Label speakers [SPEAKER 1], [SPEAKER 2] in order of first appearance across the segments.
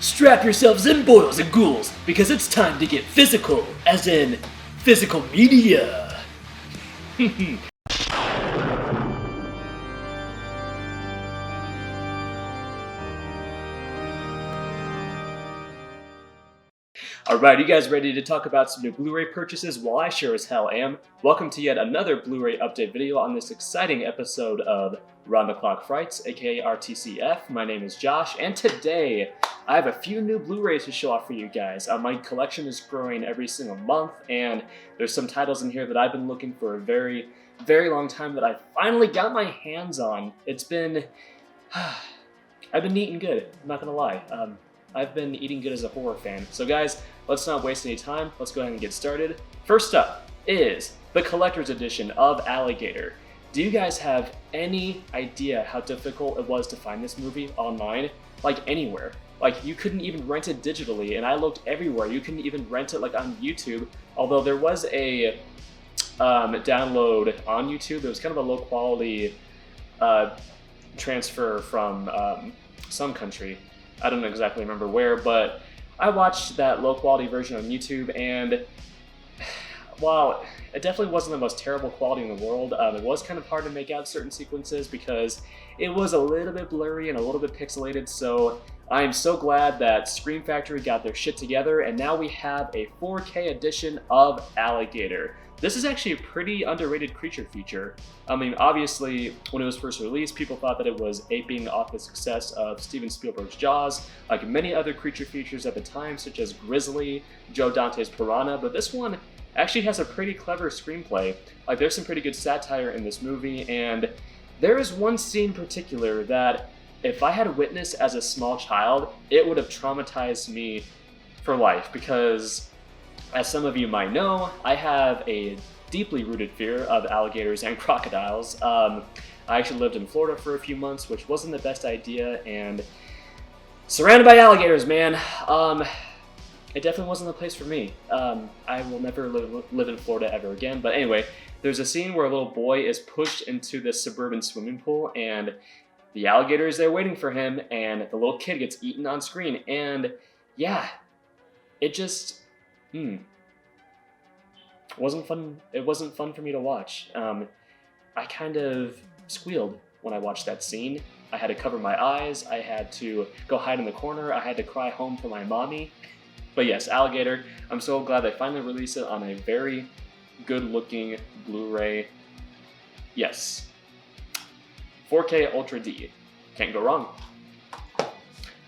[SPEAKER 1] Strap yourselves in, boils and ghouls, because it's time to get physical, as in physical media. Alright, you guys ready to talk about some new Blu-ray purchases? Well, I sure as hell am. Welcome to yet another Blu-ray update video on this exciting episode of Round the Clock Frights, aka RTCF. My name is Josh, and today I have a few new Blu-rays to show off for you guys. My collection is growing every single month, and there's some titles in here that I've been looking for a very, very long time that I finally got my hands on. It's been... I've been eating good, I'm not gonna lie. I've been eating good as a horror fan. So guys, let's not waste any time. Let's go ahead and get started. First up is the collector's edition of Alligator. Do you guys have any idea how difficult it was to find this movie online? Like anywhere. Like you couldn't even rent it digitally, and I looked everywhere. You couldn't even rent it like on YouTube. Although there was a download on YouTube. It was kind of a low quality transfer from some country. I don't exactly remember where, but I watched that low-quality version on YouTube, and while it definitely wasn't the most terrible quality in the world, it was kind of hard to make out certain sequences because it was a little bit blurry and a little bit pixelated, so I am so glad that Scream Factory got their shit together, and now we have a 4K edition of Alligator. This is actually a pretty underrated creature feature. I mean, obviously, when it was first released, people thought that it was aping off the success of Steven Spielberg's Jaws, like many other creature features at the time, such as Grizzly, Joe Dante's Piranha, but this one actually has a pretty clever screenplay. Like, there's some pretty good satire in this movie, and there is one scene in particular that, if I had witnessed as a small child, it would have traumatized me for life, because as some of you might know, I have a deeply rooted fear of alligators and crocodiles. I actually lived in Florida for a few months, which wasn't the best idea, and surrounded by alligators, man, it definitely wasn't the place for me. I will never live in Florida ever again, but anyway, there's a scene where a little boy is pushed into this suburban swimming pool, and the alligator is there waiting for him, and the little kid gets eaten on screen, and yeah, it just... wasn't fun. It wasn't fun for me to watch. I kind of squealed when I watched that scene. I had to cover my eyes. I had to go hide in the corner. I had to cry home for my mommy. But yes, Alligator. I'm so glad they finally released it on a very good-looking Blu-ray. Yes, 4K Ultra D. Can't go wrong.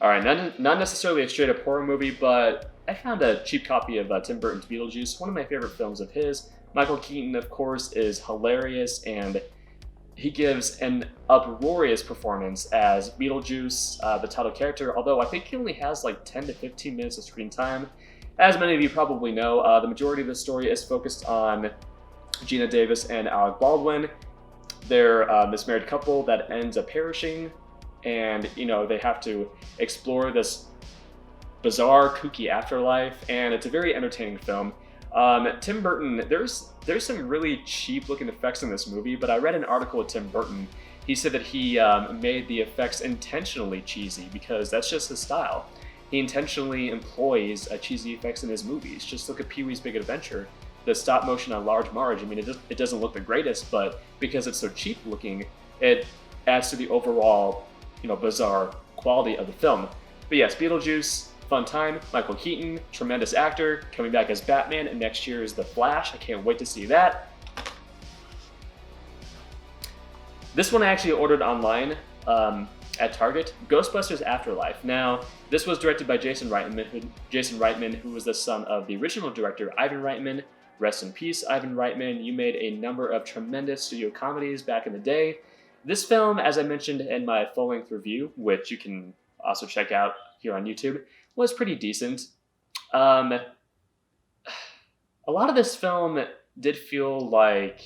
[SPEAKER 1] All right, not necessarily a straight-up horror movie, but I found a cheap copy of Tim Burton's Beetlejuice, one of my favorite films of his. Michael Keaton, of course, is hilarious, and he gives an uproarious performance as Beetlejuice, the title character, although I think he only has like 10 to 15 minutes of screen time. As many of you probably know, the majority of the story is focused on Gina Davis and Alec Baldwin. They're this married couple that ends up perishing, and you know they have to explore this bizarre, kooky afterlife, and it's a very entertaining film. Tim Burton, there's some really cheap looking effects in this movie, but I read an article with Tim Burton. He said that he made the effects intentionally cheesy because that's just his style. He intentionally employs cheesy effects in his movies. Just look at Pee-wee's Big Adventure, the stop motion on large Marge. I mean, it doesn't look the greatest, but because it's so cheap looking, it adds to the overall, bizarre quality of the film. But yes, Beetlejuice, fun time. Michael Keaton, tremendous actor, coming back as Batman, and next year is The Flash. I can't wait to see that. This one I actually ordered online at Target, Ghostbusters Afterlife. Now, this was directed by Jason Reitman, who was the son of the original director, Ivan Reitman. Rest in peace, Ivan Reitman. You made a number of tremendous studio comedies back in the day. This film, as I mentioned in my full-length review, which you can also check out here on YouTube, was pretty decent. A lot of this film did feel like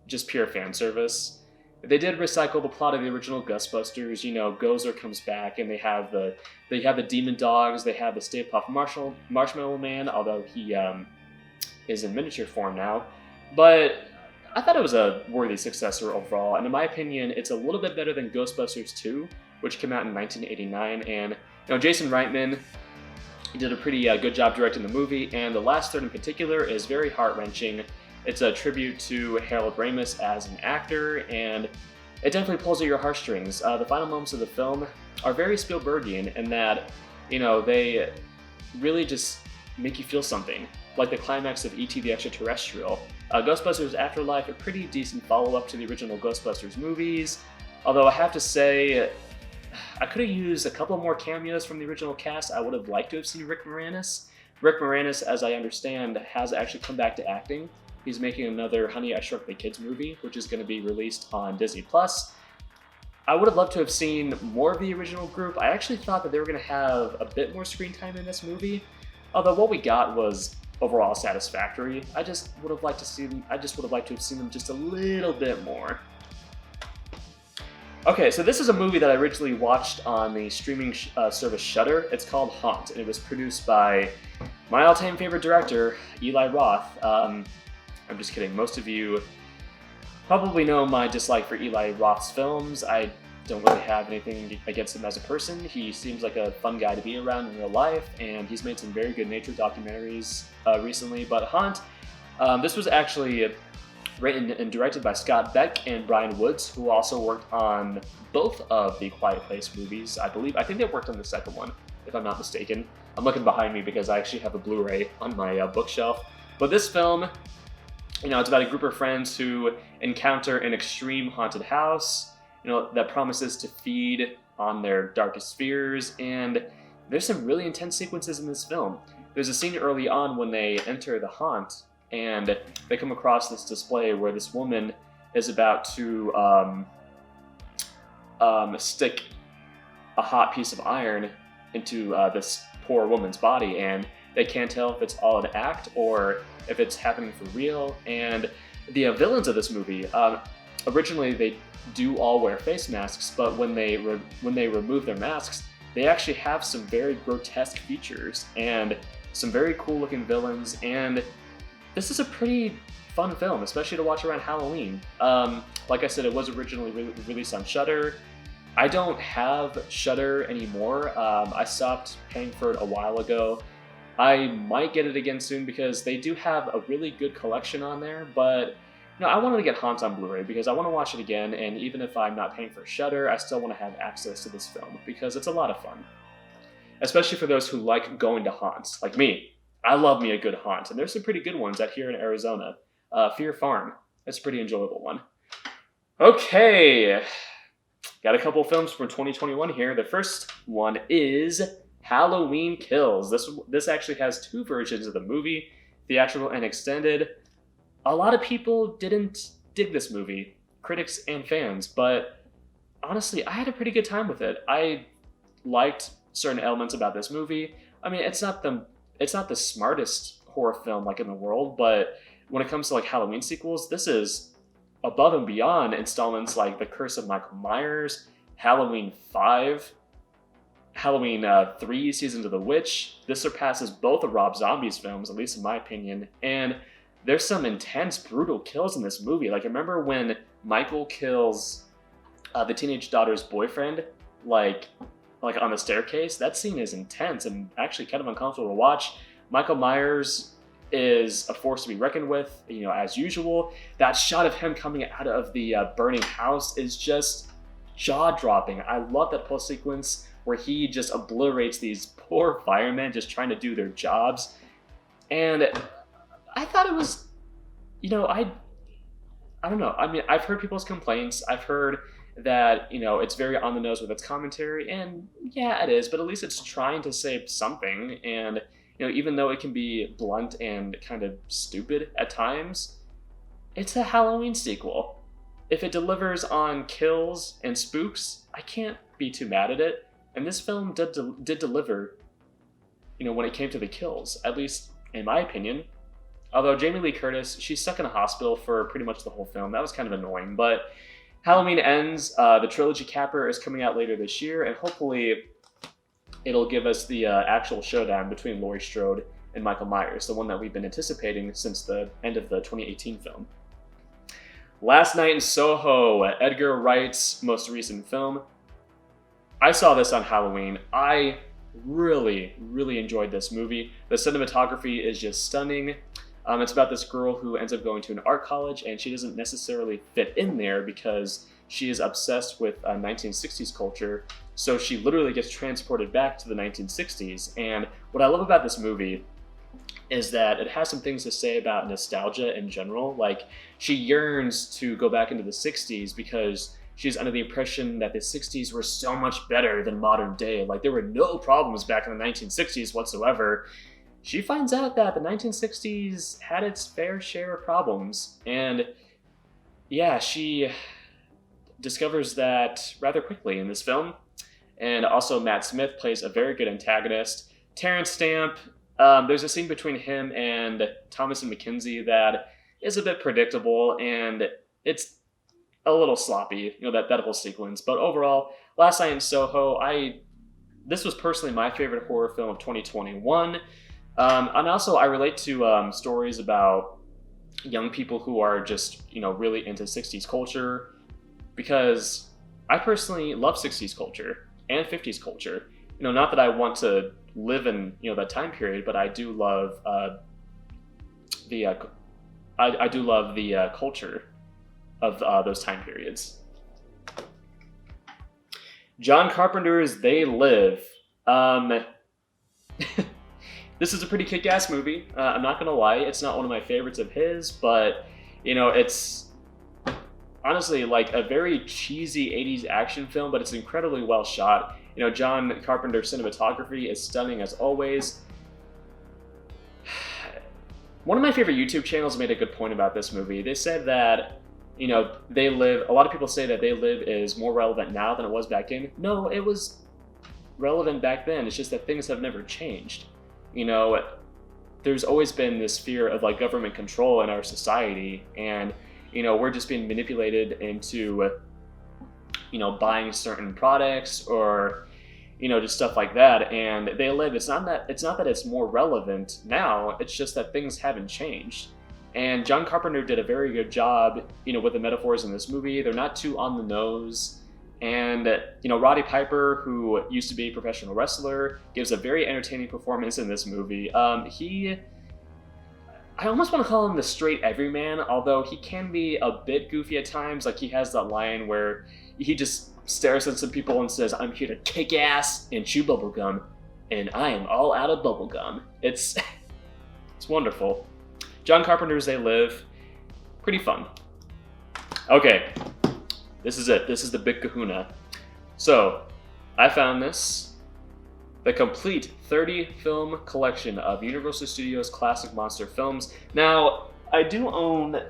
[SPEAKER 1] just pure fan service. They did recycle the plot of the original Ghostbusters. Gozer comes back, and they have the demon dogs. They have the Stay Puft Marshmallow Man, although he is in miniature form now. But I thought it was a worthy successor overall, and in my opinion, it's a little bit better than Ghostbusters 2, which came out in 1989, and Jason Reitman, he did a pretty good job directing the movie, and the last third in particular is very heart-wrenching. It's a tribute to Harold Ramis as an actor, and it definitely pulls at your heartstrings. The final moments of the film are very Spielbergian in that, they really just make you feel something, like the climax of E.T. the Extraterrestrial. Ghostbusters Afterlife, a pretty decent follow-up to the original Ghostbusters movies, although I have to say, I could have used a couple more cameos from the original cast. I would have liked to have seen Rick Moranis. Rick Moranis, as I understand, has actually come back to acting. He's making another Honey, I Shrunk the Kids movie, which is going to be released on Disney+. I would have loved to have seen more of the original group. I actually thought that they were going to have a bit more screen time in this movie, although what we got was overall satisfactory. I just would have liked to have seen them just a little bit more. Okay, so this is a movie that I originally watched on the streaming service Shudder. It's called Haunt, and it was produced by my all-time favorite director, Eli Roth. I'm just kidding. Most of you probably know my dislike for Eli Roth's films. I don't really have anything against him as a person. He seems like a fun guy to be around in real life, and he's made some very good nature documentaries recently. But Haunt, this was actually written and directed by Scott Beck and Brian Woods, who also worked on both of the Quiet Place movies, I believe. I think they worked on the second one, if I'm not mistaken. I'm looking behind me because I actually have a Blu-ray on my bookshelf. But this film, it's about a group of friends who encounter an extreme haunted house, that promises to feed on their darkest fears, and there's some really intense sequences in this film. There's a scene early on when they enter the haunt, and they come across this display where this woman is about to stick a hot piece of iron into this poor woman's body, and they can't tell if it's all an act or if it's happening for real. And the villains of this movie, originally they do all wear face masks, but when they remove their masks, they actually have some very grotesque features and some very cool looking villains, and this is a pretty fun film, especially to watch around Halloween. Like I said, it was originally released on Shudder. I don't have Shudder anymore. I stopped paying for it a while ago. I might get it again soon because they do have a really good collection on there, but I wanted to get Haunt on Blu-ray because I want to watch it again, and even if I'm not paying for Shudder, I still want to have access to this film because it's a lot of fun. Especially for those who like going to haunts, like me. I love me a good haunt, and there's some pretty good ones out here in Arizona. Fear Farm, that's a pretty enjoyable one. Okay, got a couple films from 2021 here. The first one is Halloween Kills. This actually has two versions of the movie, theatrical and extended. A lot of people didn't dig this movie, critics and fans, but honestly, I had a pretty good time with it. I liked certain elements about this movie. I mean, it's not the smartest horror film like in the world, but when it comes to like Halloween sequels, this is above and beyond installments like The Curse of Michael Myers, Halloween 5, Halloween 3, Seasons of the Witch. This surpasses both of Rob Zombie's films, at least in my opinion, and there's some intense, brutal kills in this movie. Like, remember when Michael kills the teenage daughter's boyfriend, like on the staircase? That scene is intense and actually kind of uncomfortable to watch. Michael Myers is a force to be reckoned with, as usual. That shot of him coming out of the burning house is just jaw-dropping. I love that whole sequence where he just obliterates these poor firemen just trying to do their jobs. And I thought it was, I don't know. I mean, I've heard people's complaints. I've heard that, it's very on the nose with its commentary, and yeah, it is, but at least it's trying to say something. And, even though it can be blunt and kind of stupid at times, it's a Halloween sequel. If it delivers on kills and spooks, I can't be too mad at it. And this film did deliver, when it came to the kills, at least in my opinion. Although Jamie Lee Curtis, she's stuck in a hospital for pretty much the whole film. That was kind of annoying, but Halloween Ends, the trilogy capper, is coming out later this year, and hopefully it'll give us the actual showdown between Laurie Strode and Michael Myers, the one that we've been anticipating since the end of the 2018 film. Last Night in Soho, Edgar Wright's most recent film. I saw this on Halloween. I really, really enjoyed this movie. The cinematography is just stunning. It's about this girl who ends up going to an art college, and she doesn't necessarily fit in there because she is obsessed with 1960s culture. So she literally gets transported back to the 1960s. And what I love about this movie is that it has some things to say about nostalgia in general. Like, she yearns to go back into the 60s because she's under the impression that the 60s were so much better than modern day. Like, there were no problems back in the 1960s whatsoever. She finds out that the 1960s had its fair share of problems. And yeah, she discovers that rather quickly in this film. And also Matt Smith plays a very good antagonist. Terrence Stamp, there's a scene between him and Thomas and Mackenzie that is a bit predictable, and it's a little sloppy, that whole sequence. But overall, Last Night in Soho, this was personally my favorite horror film of 2021. And also, I relate to stories about young people who are just, really into 60s culture, because I personally love 60s culture and 50s culture. Not that I want to live in, that time period, but I do love the culture of those time periods. John Carpenter's They Live. This is a pretty kick-ass movie. I'm not gonna lie, it's not one of my favorites of his, but it's honestly like a very cheesy 80s action film, but it's incredibly well shot. John Carpenter's cinematography is stunning as always. One of my favorite YouTube channels made a good point about this movie. They said that, They Live, a lot of people say that They Live is more relevant now than it was back then. No, it was relevant back then. It's just that things have never changed. There's always been this fear of like government control in our society, and we're just being manipulated into buying certain products or just stuff like that. And They Live, it's not that it's more relevant now, it's just that things haven't changed. And John Carpenter did a very good job with the metaphors in this movie. They're not too on the nose. And, Roddy Piper, who used to be a professional wrestler, gives a very entertaining performance in this movie. I almost want to call him the straight everyman, although he can be a bit goofy at times. Like, he has that line where he just stares at some people and says, "I'm here to kick ass and chew bubblegum, and I am all out of bubblegum." It's wonderful. John Carpenter's They Live, pretty fun. Okay. This is it. This is the big kahuna. So, I found this. The complete 30-film collection of Universal Studios classic monster films. Now, I do own...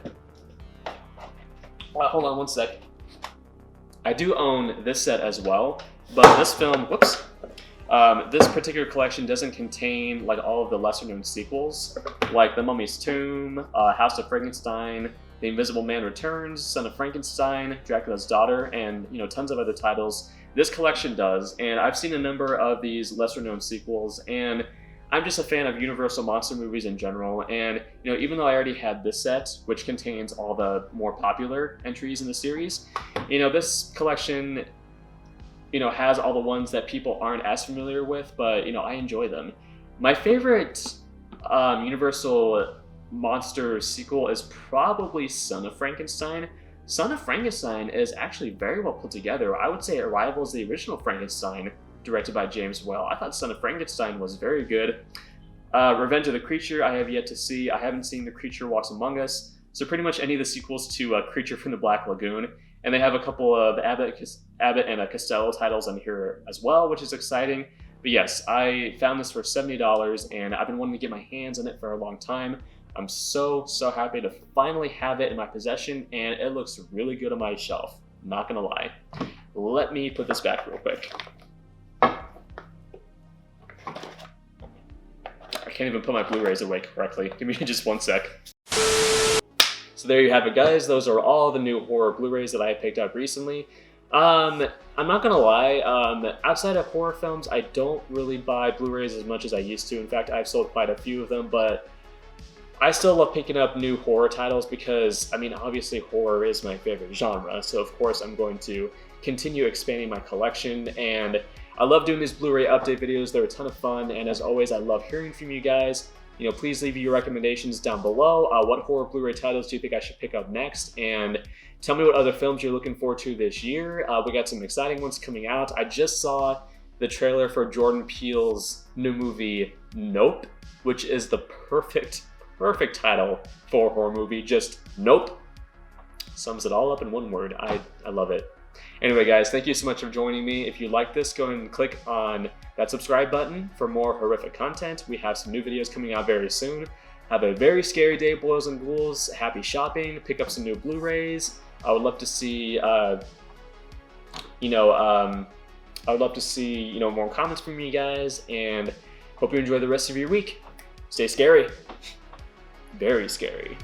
[SPEAKER 1] Well, hold on one sec. I do own this set as well, but this film... Whoops. This particular collection doesn't contain like all of the lesser-known sequels, like The Mummy's Tomb, House of Frankenstein, The Invisible Man Returns, Son of Frankenstein, Dracula's Daughter, and tons of other titles. This collection does, and I've seen a number of these lesser-known sequels, and I'm just a fan of Universal monster movies in general. And even though I already had this set, which contains all the more popular entries in the series, this collection has all the ones that people aren't as familiar with, but I enjoy them. My favorite Universal monster sequel is probably Son of Frankenstein. Son of Frankenstein is actually very well put together. I would say it rivals the original Frankenstein, directed by James Whale. I thought Son of Frankenstein was very good. Revenge of the Creature I have yet to see. I haven't seen The Creature Walks Among Us, so pretty much any of the sequels to Creature from the Black Lagoon. And they have a couple of Abbott and Costello titles on here as well, which is exciting. But yes, I found this for $70, and I've been wanting to get my hands on it for a long time. I'm so happy to finally have it in my possession, and it looks really good on my shelf. Not gonna lie. Let me put this back real quick. I can't even put my Blu-rays away correctly. Give me just one sec. So there you have it, guys. Those are all the new horror Blu-rays that I have picked up recently. I'm not gonna lie, outside of horror films, I don't really buy Blu-rays as much as I used to. In fact, I've sold quite a few of them, but I still love picking up new horror titles because, obviously horror is my favorite genre, so of course I'm going to continue expanding my collection, and I love doing these Blu-ray update videos. They're a ton of fun, and as always, I love hearing from you guys. Please leave your recommendations down below. What horror Blu-ray titles do you think I should pick up next? And tell me what other films you're looking forward to this year. We got some exciting ones coming out. I just saw the trailer for Jordan Peele's new movie, Nope, which is the perfect title for a horror movie. Just Nope. Sums it all up in one word. I love it. Anyway, guys, thank you so much for joining me. If you like this, go ahead and click on that subscribe button for more horrific content. We have some new videos coming out very soon. Have a very scary day, boys and ghouls. Happy shopping. Pick up some new Blu-rays. I would love to see, more comments from you guys, and hope you enjoy the rest of your week. Stay scary. Very scary.